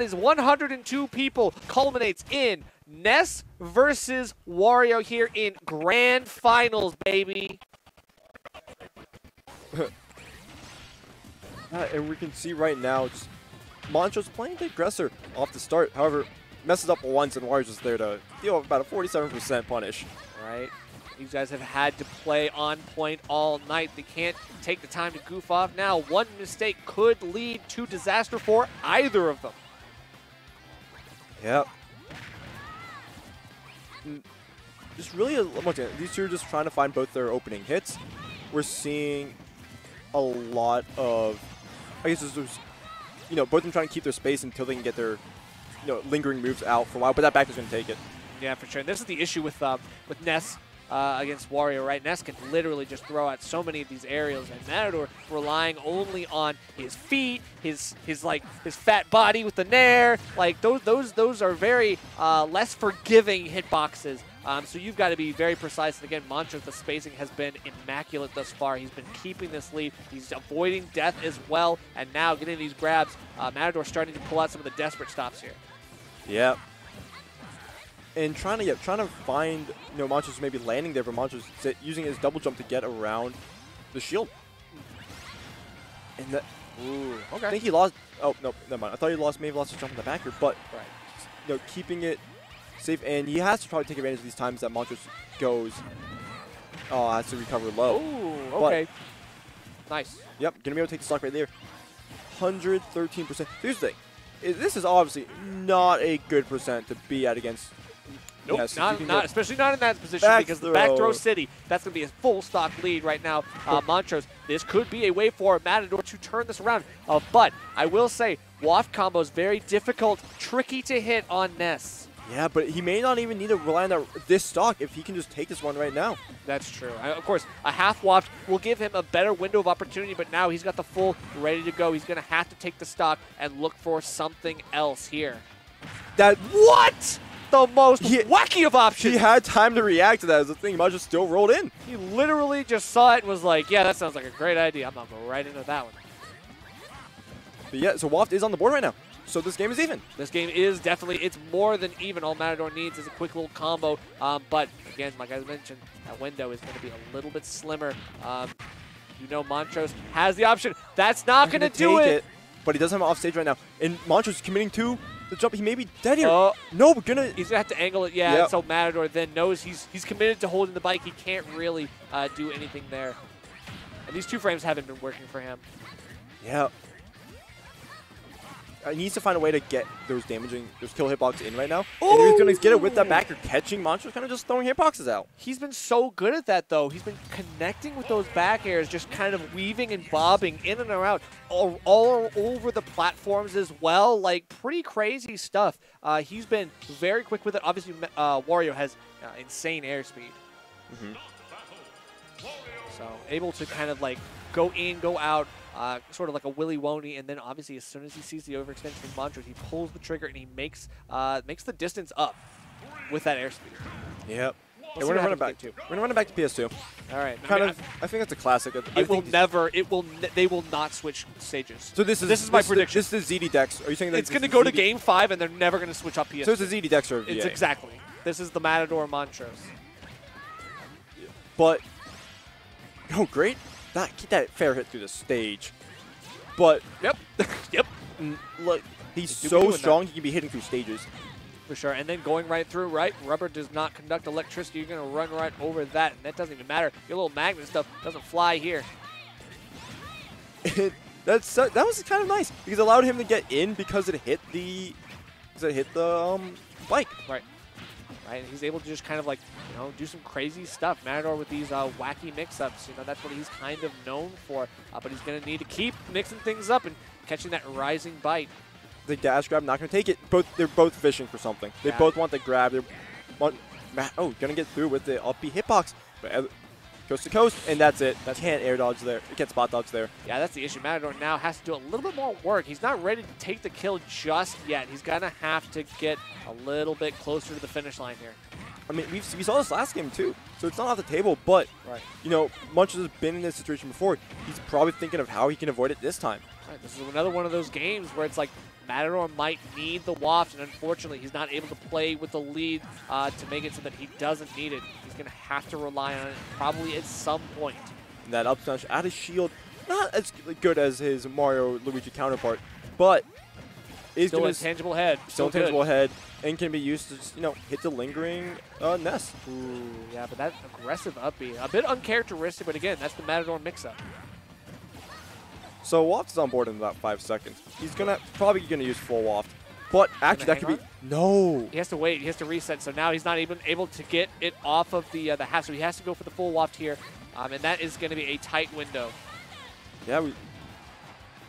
is 102 people culminates in Ness versus Wario here in Grand Finals, baby. And we can see right now, just Montrose playing the aggressor off the start. However, messes up once, and Wario's just there to deal with about a 47% punish. Right. These guys have had to play on point all night. They can't take the time to goof off now. One mistake could lead to disaster for either of them. Yep. Just really, these two are just trying to find both their opening hits. We're seeing a lot of, I guess there's, both of them trying to keep their space until they can get their, lingering moves out for a while, but that back is going to take it. Yeah, for sure. And this is the issue with Ness against Wario, right? Ness can literally just throw out so many of these aerials, and Matador relying only on his feet, his fat body with the nair. Like those are very less forgiving hitboxes. So you've got to be very precise. And again, Montrose, the spacing has been immaculate thus far. He's been keeping this lead. He's avoiding death as well, and now getting these grabs. Matador starting to pull out some of the desperate stops here. Yeah. And trying to find, Montrose maybe landing there, but Montrose using his double jump to get around the shield. And that, okay. I think he lost. Oh no, never mind. I thought he maybe lost his jump in the backer, but keeping it safe, and he has to probably take advantage of these times that Montrose goes. Has to recover low. Ooh, okay. Nice. Yep, gonna be able to take the stock right there. 113%. Here's the thing. This is obviously not a good percent to be at against. Nope, Yes, not especially not in that position, because the back throw city, that's going to be a full stock lead right now. Montrose, this could be a way for Matador to turn this around. But I will say, waft combo is very difficult, tricky to hit on Ness. Yeah, but he may not even need to rely on this stock if he can just take this one right now. That's true. Of course, a half waft will give him a better window of opportunity, but now he's got the full ready to go. He's going to have to take the stock and look for something else here. What? The most wacky of options. He had time to react to that as the thing. Montrose still rolled in. He literally just saw it and was like, yeah, that sounds like a great idea. I'm going to go right into that one. But yeah, so Waft is on the board right now. So this game is even. This game is definitely, it's more than even. All Matador needs is a quick little combo. But again, like I mentioned, that window is going to be a little bit slimmer. Montrose has the option. That's not going to do it. But he doesn't have an off stage right now. And Montrose is committing to the jump. He may be dead here. No, we're going to. He's going to have to angle it. Yeah, yep. So Matador then knows he's committed to holding the bike. He can't really do anything there. And these two frames haven't been working for him. Yeah. He needs to find a way to get those kill hitboxes in right now. Ooh! And he's going to get it with that backer catching. Montrose kind of just throwing hitboxes out. He's been so good at that, though. He's been connecting with those back airs, just kind of weaving and bobbing in and around all over the platforms as well. Like, pretty crazy stuff. He's been very quick with it. Obviously, Wario has insane airspeed. So, able to kind of, like, go in, go out. Sort of like a Willy Woney, and then obviously as soon as he sees the overextension from Montrose, he pulls the trigger and he makes the distance up with that airspeed. Yep. We're gonna run it back to. We're gonna run it back to PS2. All right. I think that's a classic. They will not switch stages. So this is my prediction. This is ZD Dex. Are you saying that it's gonna go to Game 5 and they're never gonna switch up PS2? So it's a ZD Dex or VA. It's exactly. This is the Matador Montrose. But great. Get that fair hit through the stage. But yep. Look, he's so strong he can be hitting through stages. For sure. And then going right through, right? Rubber does not conduct electricity. You're going to run right over that, and that doesn't even matter. Your little magnet stuff doesn't fly here. That was kind of nice because it allowed him to get in because it hit the bike. Right. Right, and he's able to just kind of like, do some crazy stuff. Matador with these wacky mix-ups, that's what he's kind of known for. But he's going to need to keep mixing things up and catching that rising bite. The dash grab, not going to take it. They're both fishing for something. They both want the grab. Going to get through with the up B hitbox. But coast to coast, and that's it. Can't air dodge there. Can't spot dodge there. Yeah, that's the issue. Matador now has to do a little bit more work. He's not ready to take the kill just yet. He's going to have to get a little bit closer to the finish line here. I mean, we saw this last game too, so it's not off the table, but, Montrose has been in this situation before. He's probably thinking of how he can avoid it this time. Right, this is another one of those games where it's like Matador might need the waft, and unfortunately, he's not able to play with the lead to make it so that he doesn't need it. He's going to have to rely on it probably at some point. And that up smash out of shield, not as good as his Mario Luigi counterpart, but is still a tangible head. Still a tangible head, and can be used to just, hit the lingering Ness. Ooh, yeah, but that aggressive up B, a bit uncharacteristic, but again, that's the Matador mix-up. So Waft is on board in about 5 seconds. He's probably gonna use full Waft, but actually that could be no. He has to wait. He has to reset. So now he's not even able to get it off of the half. So he has to go for the full Waft here, and that is going to be a tight window. Yeah, we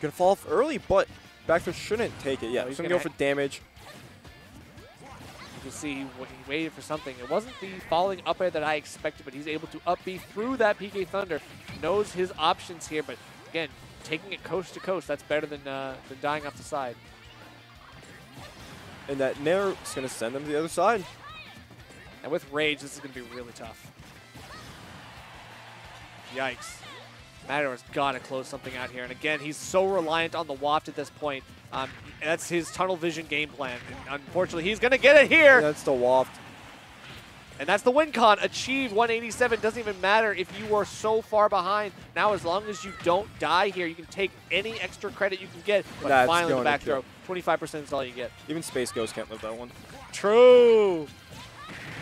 gonna fall off early, but back throw shouldn't take it. Yeah, he's gonna go for damage. You can see he waited for something. It wasn't the falling up air that I expected, but he's able to up B through that PK Thunder. Knows his options here, but again, taking it coast to coast, that's better than dying off the side. And that Nair is going to send them to the other side. And with Rage, this is going to be really tough. Yikes. Matador's got to close something out here. And again, he's so reliant on the Waft at this point. That's his tunnel vision game plan. And unfortunately, he's going to get it here. That's the Waft. And that's the win con. Achieved 187. Doesn't even matter if you are so far behind. Now, as long as you don't die here, you can take any extra credit you can get. But finally, the back throw. 25% is all you get. Even Space Ghost can't live that one. True.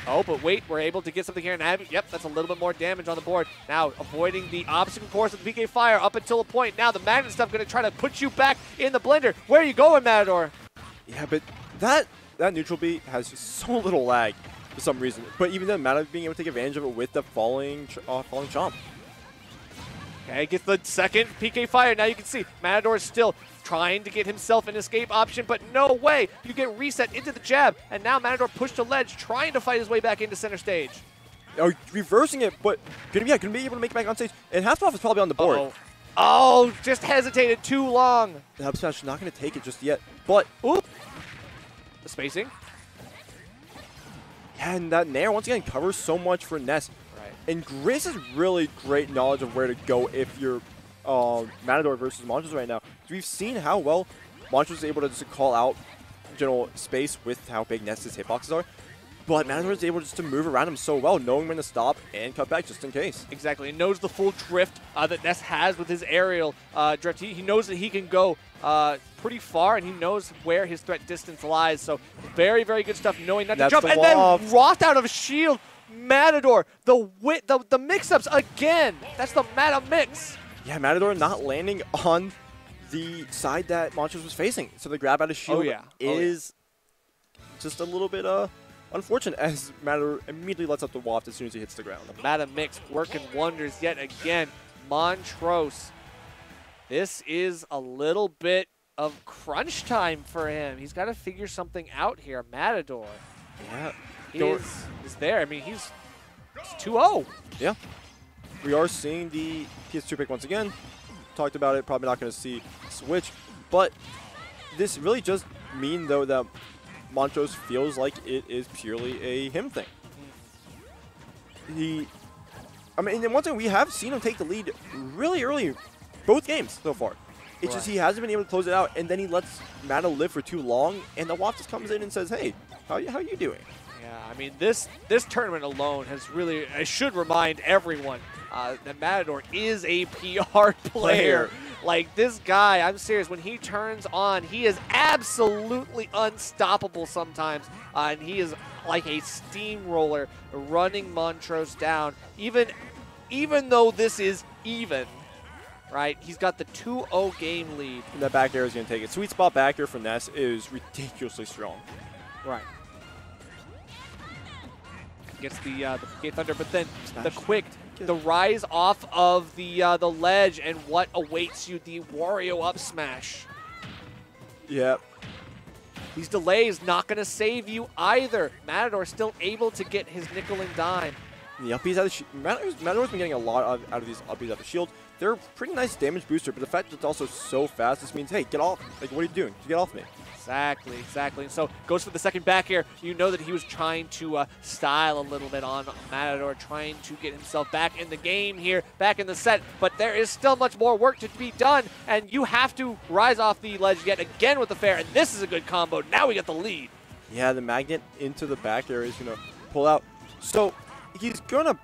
Oh, but wait, we're able to get something here. And yep, that's a little bit more damage on the board. Now, avoiding the obstacle course of the PK Fire up until a point. Now, the magnet stuff going to try to put you back in the blender. Where are you going, Matador? Yeah, but that neutral beat has just so little lag for some reason. But even then, Matador being able to take advantage of it with the falling chomp. Okay, gets the second PK Fire. Now you can see Matador is still trying to get himself an escape option, but no way. You get reset into the jab, and now Matador pushed to ledge, trying to fight his way back into center stage. Oh, reversing it, but gonna be able to make it back on stage. And half off is probably on the board. Oh, just hesitated too long. The up smash is not gonna take it just yet, but ooh, the spacing. Yeah, and that Nair once again covers so much for Ness. Right. And Grace has really great knowledge of where to go if you're Matador versus Montrose right now. We've seen how well Montrose is able to just call out general space with how big Ness's hitboxes are. But Matador is able just to move around him so well, knowing when to stop and cut back just in case. Exactly. He knows the full drift that Ness has with his aerial drift. He knows that he can go pretty far, and he knows where his threat distance lies. So very, very good stuff, knowing not to jump. And then Roth out of shield. Matador, the mix-ups again. That's the Mata mix. Yeah, Matador not landing on the side that Montrose was facing. So the grab out of shield is just a little bit unfortunate, as Matador immediately lets up the Waft as soon as he hits the ground. The Mata mix working wonders yet again. Montrose, this is a little bit of crunch time for him. He's got to figure something out here. Matador. Yeah. Is there. I mean, he's 2-0. Yeah. We are seeing the PS2 pick once again. Talked about it, probably not going to see switch. But this really just mean, though, that Montrose feels like it is purely a him thing. I mean, and once again, we have seen him take the lead really early, both games so far. It's just he hasn't been able to close it out, and then he lets Mata live for too long, and the Waft just comes in and says, hey, how you doing? Yeah, I mean, this tournament alone has really, I should remind everyone that Matador is a PR player. Like, this guy, I'm serious, when he turns on, he is absolutely unstoppable sometimes, and he is like a steamroller running Montrose down, even though this is even. Right, he's got the 2-0 game lead. And that back air is going to take it. Sweet spot back air for Ness is ridiculously strong. Right. Gets the PK Thunder, but then the quick, the rise off of the ledge, and what awaits you, the Wario up smash. Yep. These delays not going to save you either. Matador still able to get his nickel and dime. The upbeats out of Matador's been getting a lot out of these upbeats out of shield. They're a pretty nice damage booster, but the fact that it's also so fast, this means, hey, get off. Like, what are you doing? Get off me. Exactly. And so goes for the second back air. You know that he was trying to style a little bit on Matador, trying to get himself back in the game here, back in the set. But there is still much more work to be done, and you have to rise off the ledge yet again with the fair. And this is a good combo. Now we get the lead. Yeah, the magnet into the back air is going to pull out. So he's going to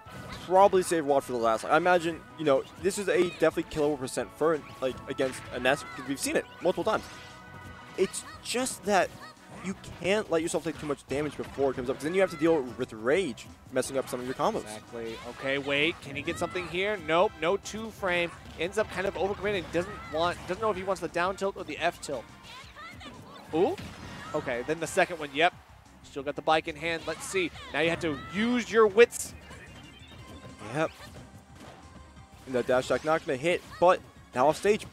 probably save Watt for the last. I imagine, you know, this is a definitely killable percent for, like, against a Ness, because we've seen it multiple times. It's just that you can't let yourself take too much damage before it comes up, because then you have to deal with rage messing up some of your combos. Exactly. Okay, wait. Can he get something here? Nope. No two frame. Ends up kind of overcommitting. Doesn't know if he wants the down tilt or the F tilt. Ooh. Okay. Then the second one. Yep. Still got the bike in hand. Let's see. Now you have to use your wits. Yep. And that dash attack not going to hit, but now off stage.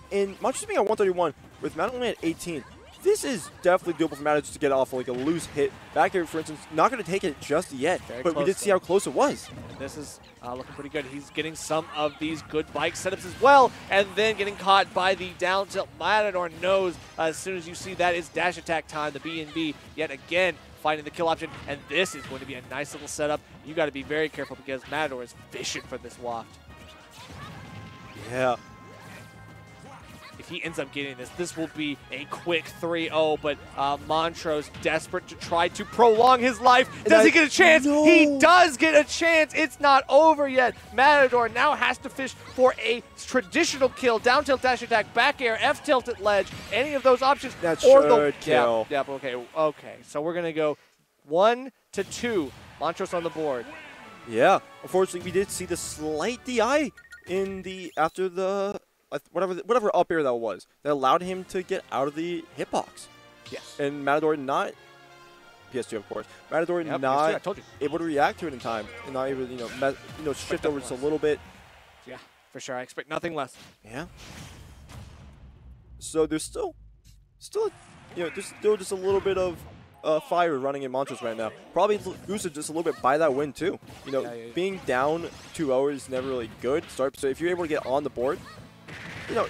And Montrose being at 131 with Matt only at 18. This is definitely doable for Matt just to get off like a loose hit. Back here, for instance, not going to take it just yet, but we did see how close it was. And this is looking pretty good. He's getting some of these good bike setups as well, and then getting caught by the down tilt. Matador knows as soon as you see that it's dash attack time, the B&B yet again finding the kill option, and this is going to be a nice little setup. You got to be very careful because Matador is fishing for this waft. Yeah. If he ends up getting this, this will be a quick 3-0, but Montrose desperate to try to prolong his life. Does he get a chance? No. He does get a chance. It's not over yet. Matador now has to fish for a traditional kill. Down tilt, dash attack, back air, F tilt at ledge. Any of those options. That or should kill. Yeah, okay. So we're going to go 1-2. Montrose on the board. Yeah. Unfortunately, we did see the slight DI in the after the whatever up air that was that allowed him to get out of the hitbox. Yes. And Matador not PS2, of course. Matador not PS2, I told you. able to react to it in time and not able to shift over just a little bit. Yeah, for sure. I expect nothing less. Yeah. So there's still there's still just a little bit of fire running in Montrose right now. Probably boosted just a little bit by that win too. Being down 2-0 is never really good start. So if you're able to get on the board,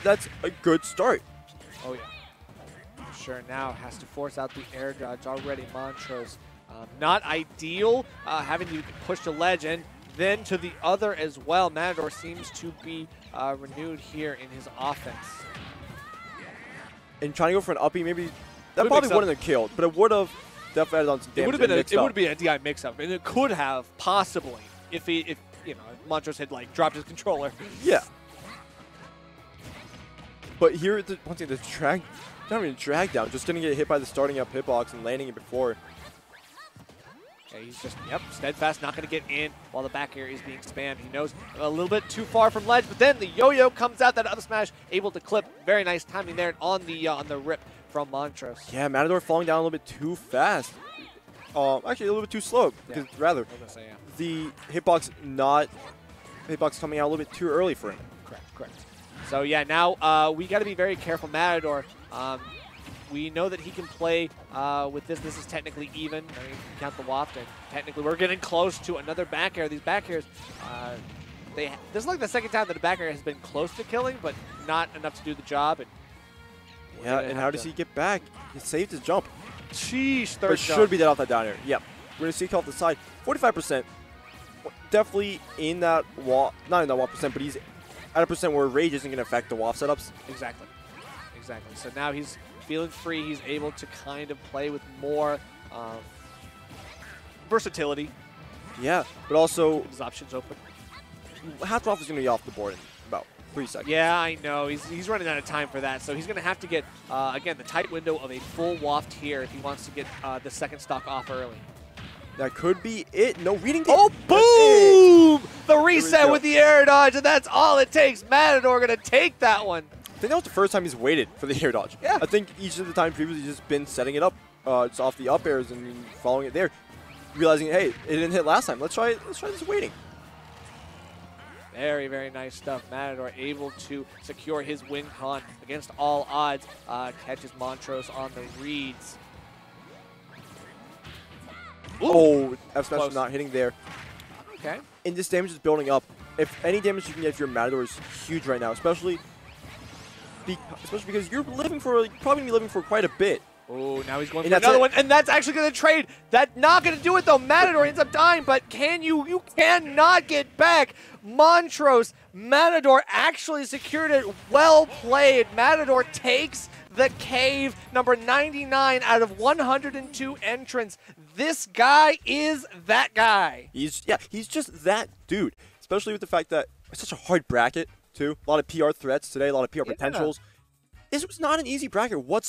that's a good start. Oh yeah. For sure. Now has to force out the air dodge already. Montrose not ideal, having to push the ledge and then to the other as well. Matador seems to be renewed here in his offense. And trying to go for an uppie, maybe that probably wouldn't have killed, but it would have definitely added on some damage. It would have been a DI mix-up, and it could have possibly if Montrose had dropped his controller. Yeah. But here, once again, the drag, not even drag down, just going to get hit by the starting up hitbox and landing it before. Okay, he's just, steadfast, not going to get in while the back air is being spammed. He knows a little bit too far from ledge, but then the yo-yo comes out, that other smash, able to clip. Very nice timing there on the rip from Montrose. Yeah, Matador falling down a little bit too fast. Actually, a little bit too slow, because the hitbox coming out a little bit too early for him. Correct. So yeah, now we got to be very careful. Matador, we know that he can play with this. This is technically even. I mean, count the waft, and technically we're getting close to another back air. These back airs, this is like the second time that a back air has been close to killing, but not enough to do the job. And how does he get back? He saved his jump. Sheesh, third but jump. Should be dead off that down air. Yep. We're going to see it off the side. 45%. Definitely in that wall, not in that wall percent, but he's at a percent where rage isn't going to affect the waft setups. Exactly. So now he's feeling free. He's able to kind of play with more versatility. Yeah, but also his options open. Hasselhoff is going to be off the board in about 3 seconds. Yeah, I know. He's running out of time for that. So he's going to have to get, again, the tight window of a full waft here if he wants to get the second stock off early. That could be it. No reading. Oh, boom! The reset with the air dodge, and that's all it takes. Matador going to take that one. I think that was the first time he's waited for the air dodge. Yeah. I think each of the times previously he's just been setting it up just off the up airs and following it there, realizing, hey, it didn't hit last time. Let's try this waiting. Very, very nice stuff. Matador able to secure his win con against all odds. Catches Montrose on the reads. Ooh. Oh, F smash not hitting there. Okay. And this damage is building up. If any damage you can get if your Matador is huge right now, especially because you're living for, probably going to be living for quite a bit. Oh, now he's going And for that's another it. one, and that's actually going to trade. That's not going to do it, though. Matador ends up dying, but you cannot get back. Montrose, Matador actually secured it. Well played. Matador takes the cave, number 99 out of 102 entrants. This guy is that guy. He's just that dude, especially with the fact that it's such a hard bracket, too. A lot of PR threats today, a lot of PR potentials. This was not an easy bracket whatsoever.